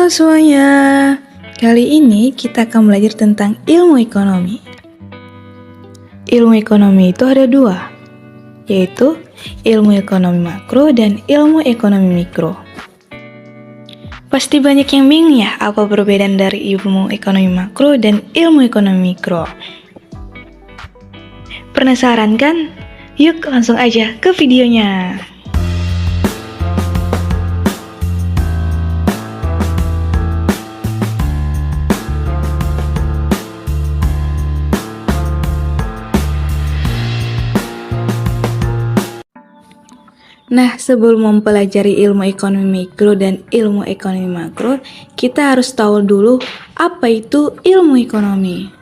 Halo semuanya, kali ini kita akan belajar tentang ilmu ekonomi. Ilmu ekonomi itu ada dua, yaitu ilmu ekonomi makro dan ilmu ekonomi mikro. Pasti banyak yang bingung ya, apa perbedaan dari ilmu ekonomi makro dan ilmu ekonomi mikro? Penasaran kan? Yuk langsung aja ke videonya. Nah, sebelum mempelajari ilmu ekonomi mikro dan ilmu ekonomi makro, kita harus tahu dulu apa itu ilmu ekonomi.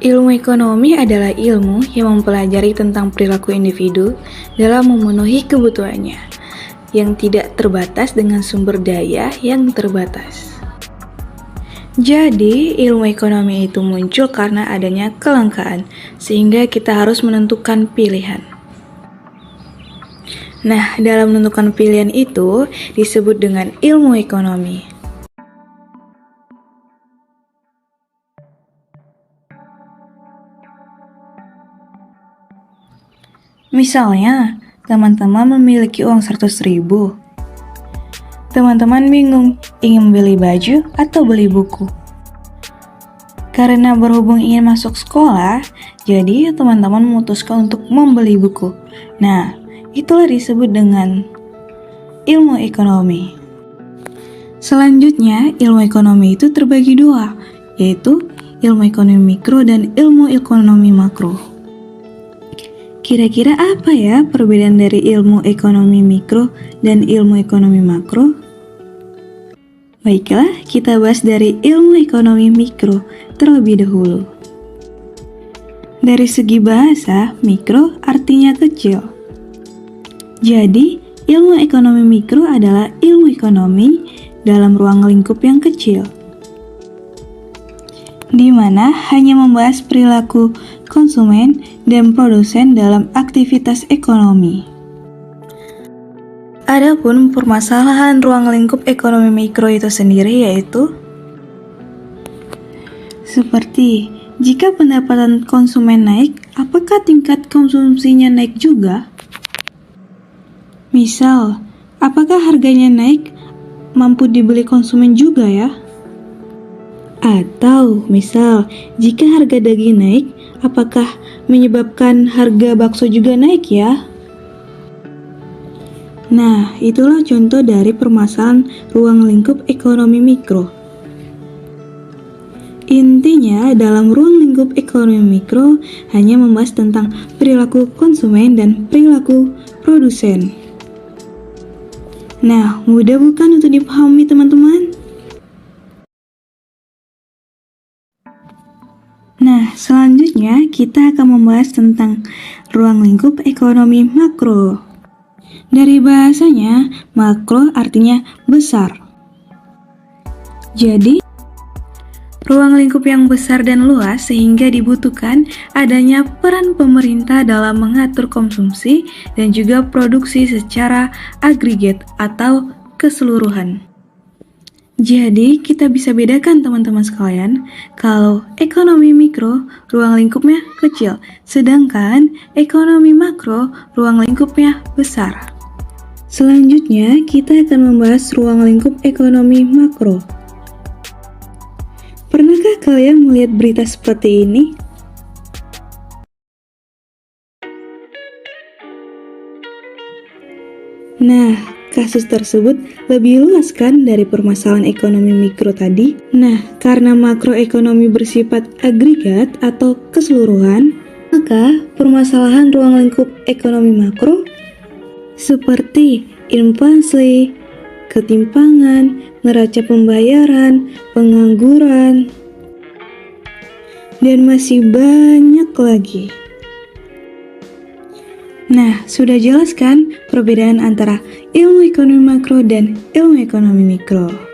Ilmu ekonomi adalah ilmu yang mempelajari tentang perilaku individu dalam memenuhi kebutuhannya, yang tidak terbatas dengan sumber daya yang terbatas. Jadi, ilmu ekonomi itu muncul karena adanya kelangkaan, sehingga kita harus menentukan pilihan. Nah, dalam menentukan pilihan itu disebut dengan ilmu ekonomi. Misalnya, teman-teman memiliki uang 100.000. Teman-teman bingung ingin membeli baju atau beli buku. Karena berhubung ingin masuk sekolah, jadi teman-teman memutuskan untuk membeli buku. Nah, itulah disebut dengan ilmu ekonomi. Selanjutnya, ilmu ekonomi itu terbagi dua, yaitu ilmu ekonomi mikro dan ilmu ekonomi makro. Kira-kira apa ya perbedaan dari ilmu ekonomi mikro dan ilmu ekonomi makro? Baiklah, kita bahas dari ilmu ekonomi mikro terlebih dahulu. Dari segi bahasa, mikro artinya kecil. Jadi, ilmu ekonomi mikro adalah ilmu ekonomi dalam ruang lingkup yang kecil, di mana hanya membahas perilaku konsumen dan produsen dalam aktivitas ekonomi. Adapun permasalahan ruang lingkup ekonomi mikro itu sendiri yaitu seperti jika pendapatan konsumen naik, apakah tingkat konsumsinya naik juga? Misal, apakah harganya naik mampu dibeli konsumen juga ya? Atau misal, jika harga daging naik, apakah menyebabkan harga bakso juga naik ya? Nah, itulah contoh dari permasalahan ruang lingkup ekonomi mikro. Intinya, dalam ruang lingkup ekonomi mikro hanya membahas tentang perilaku konsumen dan perilaku produsen. Nah, mudah bukan untuk dipahami teman-teman? Nah, selanjutnya kita akan membahas tentang ruang lingkup ekonomi makro. Dari bahasanya, makro artinya besar. Jadi, ruang lingkup yang besar dan luas sehingga dibutuhkan adanya peran pemerintah dalam mengatur konsumsi dan juga produksi secara agregat atau keseluruhan. Jadi, kita bisa bedakan teman-teman sekalian, kalau ekonomi mikro, ruang lingkupnya kecil, sedangkan ekonomi makro, ruang lingkupnya besar. Selanjutnya, kita akan membahas ruang lingkup ekonomi makro. Pernahkah kalian melihat berita seperti ini? Nah, kasus tersebut lebih luas kan dari permasalahan ekonomi mikro tadi? Nah, karena makroekonomi bersifat agregat atau keseluruhan, maka permasalahan ruang lingkup ekonomi makro seperti inflasi, ketimpangan, neraca pembayaran, pengangguran, dan masih banyak lagi. Nah, sudah jelas kan perbedaan antara ilmu ekonomi makro dan ilmu ekonomi mikro?